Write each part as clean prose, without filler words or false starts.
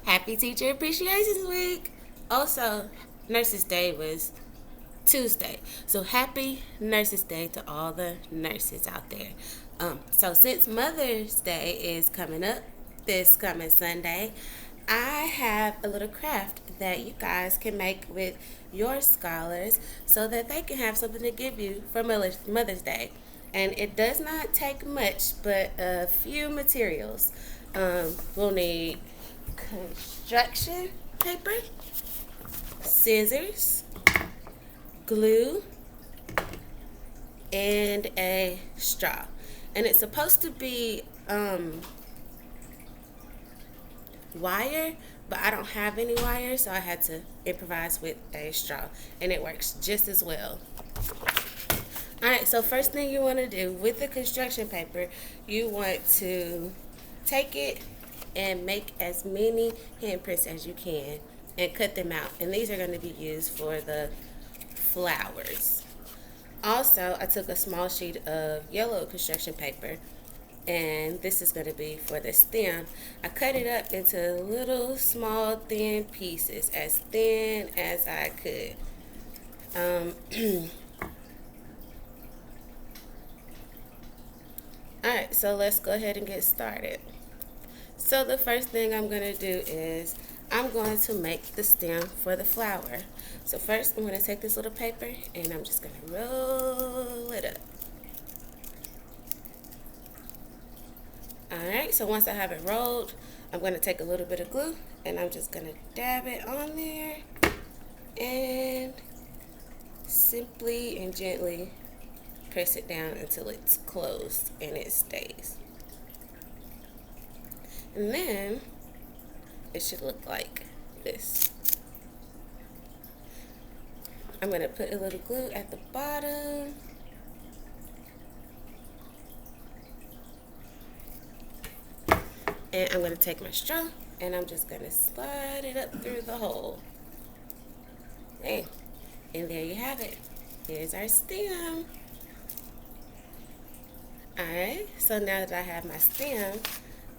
Happy Teacher Appreciation Week. Also, Nurses Day was Tuesday. So happy Nurses Day to all the nurses out there. So since Mother's Day is coming up this coming Sunday, I have a little craft that you guys can make with your scholars so that they can have something to give you for Mother's Day. And it does not take much but a few materials. We'll need construction paper, scissors, glue, and a straw. And it's supposed to be wire, but I don't have any wire, so I had to improvise with a straw, and it works just as well. Alright, so first thing you want to do with the construction paper, you want to take it and make as many handprints as you can and cut them out. And these are going to be used for the flowers. Also, I took a small sheet of yellow construction paper, and this is going to be for the stem. I cut it up into little small thin pieces, as thin as I could. Alright, so let's go ahead and get started. So the first thing I'm going to do is I'm going to make the stem for the flower. So first I'm going to take this little paper and I'm just going to roll it up. Alright, so once I have it rolled, I'm going to take a little bit of glue and I'm just going to dab it on there and simply and gently press it down until it's closed and it stays. And then it should look like this. I'm going to put a little glue at the bottom. And I'm going to take my straw and I'm just going to slide it up through the hole. Okay. And there you have it. Here's our stem. Alright, so now that I have my stem,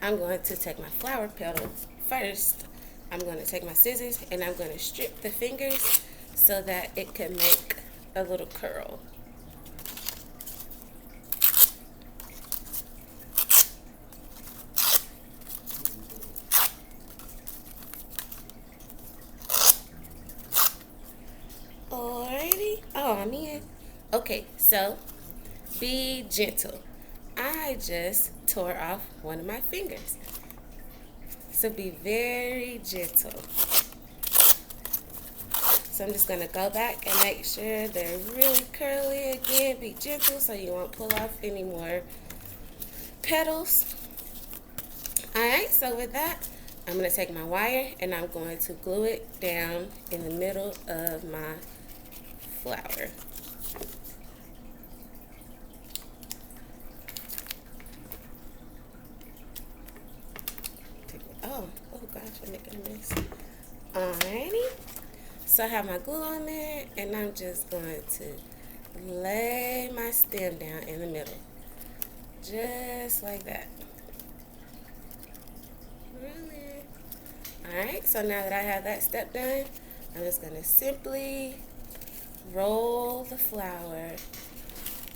I'm going to take my flower petal first. I'm going to take my scissors and I'm going to strip the fingers so that it can make a little curl. Alrighty. Oh man. Okay, so be gentle. I just tore off one of my fingers. So be very gentle. So I'm just going to go back and make sure they're really curly again. Be gentle so you won't pull off any more petals. Alright, so with that, I'm going to take my wire and I'm going to glue it down in the middle of my flower. Oh gosh, I'm making a mess. Alrighty. So I have my glue on there and I'm just going to lay my stem down in the middle. Just like that. Really. Alright, so now that I have that step done, I'm just going to simply roll the flower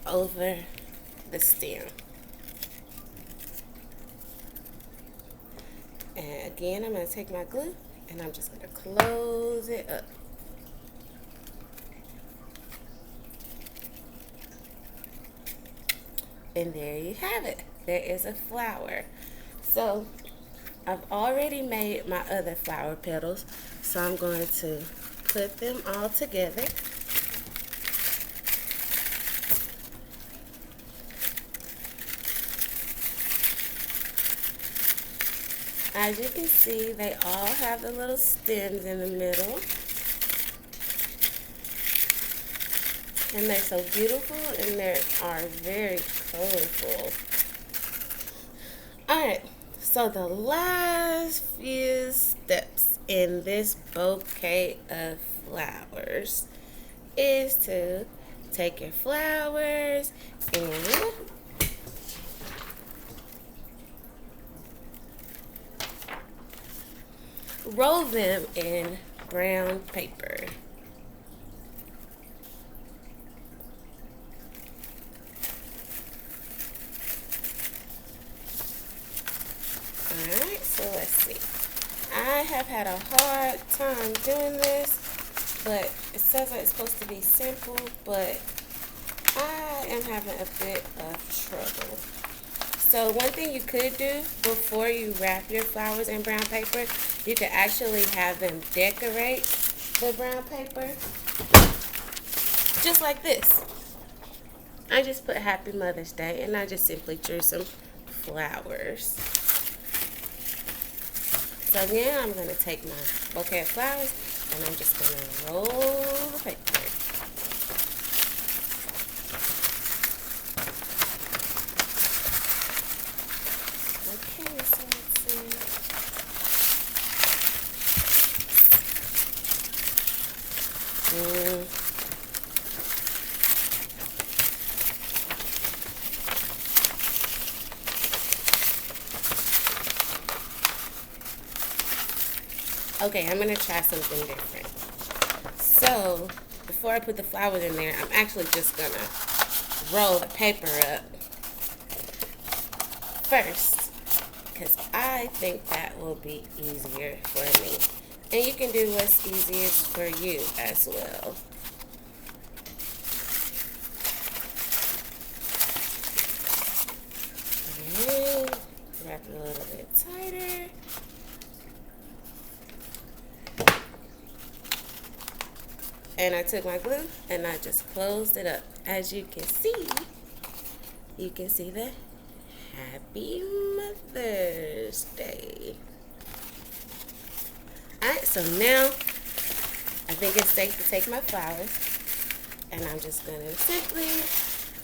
over the stem. And again, I'm going to take my glue and I'm just going to close it up. And there you have it. There is a flower. So I've already made my other flower petals, so I'm going to put them all together. As you can see, they all have the little stems in the middle. And they're so beautiful and they are very colorful. Alright, so the last few steps in this bouquet of flowers is to take your flowers and roll them in brown paper. Alright, so let's see. I have had a hard time doing this, but it says that it's supposed to be simple, but I am having a bit of trouble. So one thing you could do before you wrap your flowers in brown paper, you could actually have them decorate the brown paper just like this. I just put Happy Mother's Day and I just simply drew some flowers. So now I'm going to take my bouquet of flowers and I'm just going to roll the paper. Okay, so let's see. Okay, I'm going to try something different. So, before I put the flowers in there, I'm actually just going to roll the paper up first, because I think that will be easier for me. And you can do what's easiest for you as well. Alright, wrap it a little bit tighter. And I took my glue and I just closed it up. As you can see the Happy Mother's Day. Alright, so now I think it's safe to take my flowers and I'm just going to simply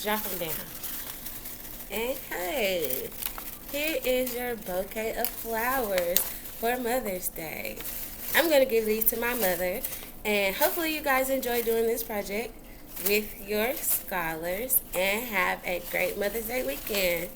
drop them down. And hey, here is your bouquet of flowers for Mother's Day. I'm going to give these to my mother. And hopefully you guys enjoy doing this project with your scholars and have a great Mother's Day weekend.